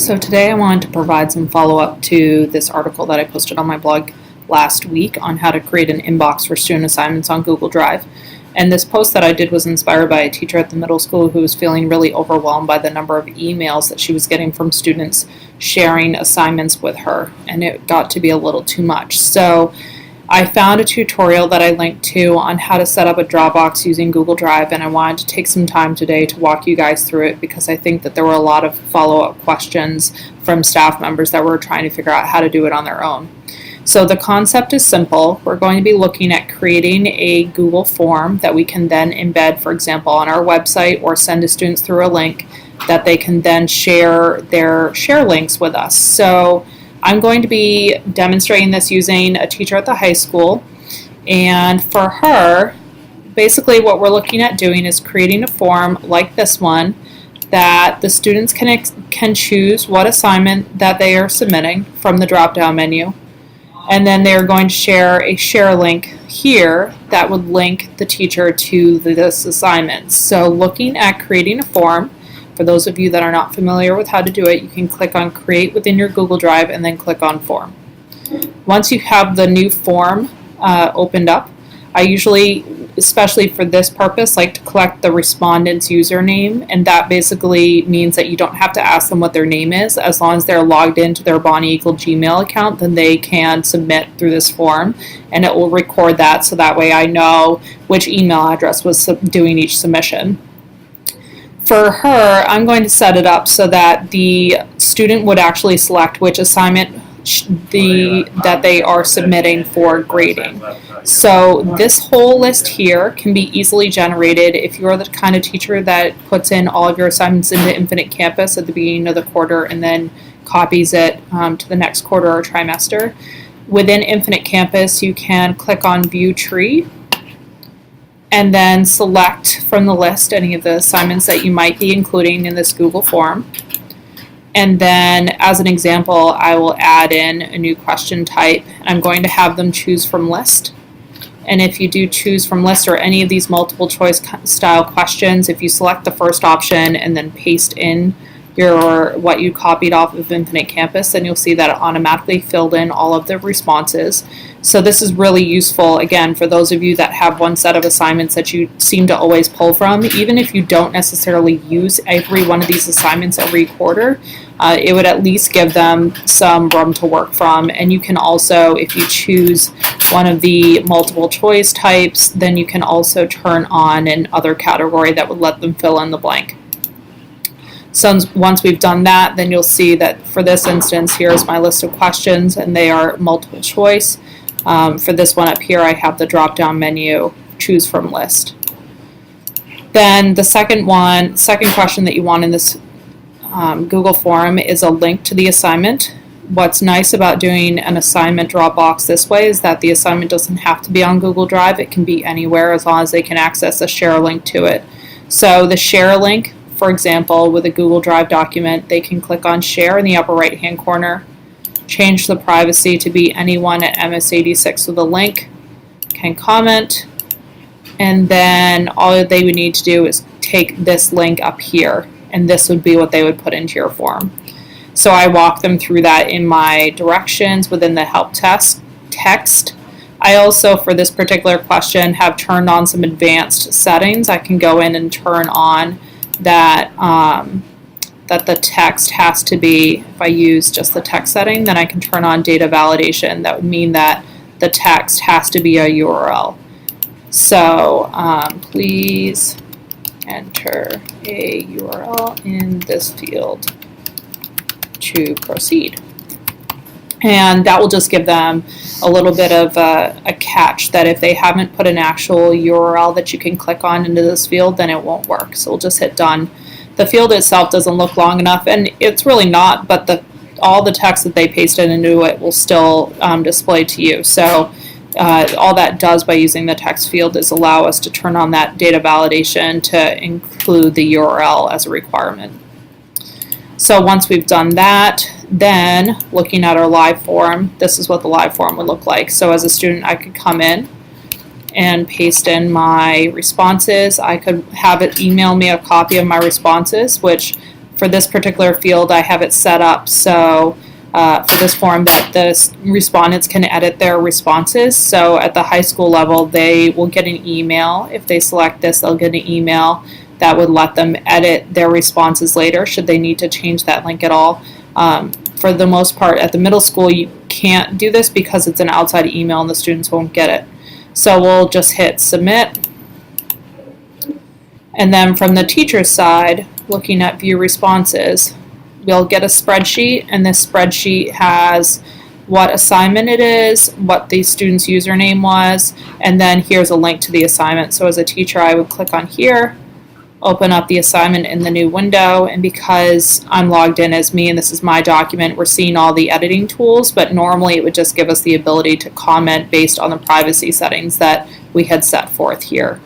So today I wanted to provide some follow-up to this article that I posted on my blog last week on how to create an inbox for student assignments on Google Drive. And this post that I did was inspired by a teacher at the middle school who was feeling really overwhelmed by the number of emails that she was getting from students sharing assignments with her, and it got to be a little too much. So I found a tutorial that I linked to on how to set up a Dropbox using Google Drive, and I wanted to take some time today to walk you guys through it because I think that there were a lot of follow-up questions from staff members that were trying to figure out how to do it on their own. So the concept is simple. We're going to be looking at creating a Google form that we can then embed, for example, on our website or send to students through a link that they can then share their share links with us. So I'm going to be demonstrating this using a teacher at the high school, and for her, basically what we're looking at doing is creating a form like this one that the students can choose what assignment that they are submitting from the drop-down menu, and then they're going to share a share link here that would link the teacher to this assignment. So looking at creating a form, for those of you that are not familiar with how to do it, you can click on Create within your Google Drive and then click on Form. Once you have the new form opened up, I usually, especially for this purpose, like to collect the respondent's username, and that basically means that you don't have to ask them what their name is. As long as they're logged into their Bonnie Eagle Gmail account, then they can submit through this form, and it will record that so that way I know which email address was doing each submission. For her, I'm going to set it up so that the student would actually select which assignment that they are submitting for grading. So this whole list here can be easily generated if you're the kind of teacher that puts in all of your assignments into Infinite Campus at the beginning of the quarter and then copies it to the next quarter or trimester. Within Infinite Campus, you can click on View Tree and then select from the list any of the assignments that you might be including in this Google form. And then, as an example, I will add in a new question type. I'm going to have them choose from list. And if you do choose from list or any of these multiple choice style questions, if you select the first option and then paste in what you copied off of Infinite Campus, then you'll see that it automatically filled in all of the responses. So this is really useful, again, for those of you that have one set of assignments that you seem to always pull from. Even if you don't necessarily use every one of these assignments every quarter, it would at least give them some room to work from. And you can also, if you choose one of the multiple choice types, then you can also turn on an other category that would let them fill in the blank. So once we've done that, then you'll see that for this instance, here's my list of questions, and they are multiple choice. For this one up here, I have the drop-down menu, choose from list. Then the second question that you want in this Google form is a link to the assignment. What's nice about doing an assignment Dropbox this way is that the assignment doesn't have to be on Google Drive. It can be anywhere as long as they can access a share link to it. So the share link, for example, with a Google Drive document, they can click on Share in the upper right-hand corner, change the privacy to be anyone at MS86 with a link, can comment, and then all they would need to do is take this link up here, and this would be what they would put into your form. So I walk them through that in my directions within the help text. I also, for this particular question, have turned on some advanced settings. I can go in and turn on that the text has to be, if I use just the text setting, then I can turn on data validation. That would mean that the text has to be a URL. So please enter a URL in this field to proceed. And that will just give them a little bit of a catch that if they haven't put an actual URL that you can click on into this field, then it won't work. So we'll just hit done. The field itself doesn't look long enough, and it's really not, but all the text that they pasted into it will still display to you. So all that does by using the text field is allow us to turn on that data validation to include the URL as a requirement. So once we've done that, then looking at our live form, this is what the live form would look like. So as a student, I could come in and paste in my responses. I could have it email me a copy of my responses, which For this particular field, I have it set up so for this form that the respondents can edit their responses. So at the high school level, they will get an email. If they select this, they'll get an email that would let them edit their responses later should they need to change that link at all. For the most part, at the middle school, you can't do this because it's an outside email and the students won't get it. So we'll just hit submit. And then from the teacher's side, looking at view responses, we'll get a spreadsheet, and this spreadsheet has what assignment it is, what the student's username was, and then here's a link to the assignment. So as a teacher, I would click on here, open up the assignment in the new window, and because I'm logged in as me and this is my document, we're seeing all the editing tools, but normally it would just give us the ability to comment based on the privacy settings that we had set forth here.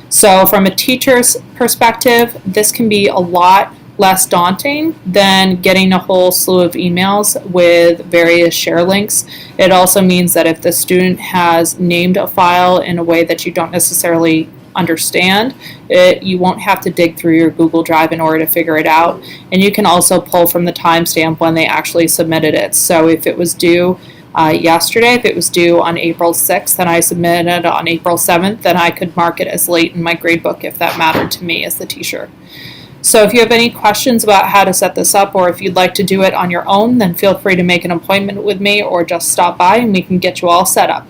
So from a teacher's perspective, this can be a lot less daunting than getting a whole slew of emails with various share links. It also means that if the student has named a file in a way that you don't necessarily understand, you won't have to dig through your Google Drive in order to figure it out. And you can also pull from the timestamp when they actually submitted it. So if it was due yesterday, if it was due on April 6th and I submitted it on April 7th, then I could mark it as late in my gradebook if that mattered to me as the teacher. So if you have any questions about how to set this up, or if you'd like to do it on your own, then feel free to make an appointment with me or just stop by and we can get you all set up.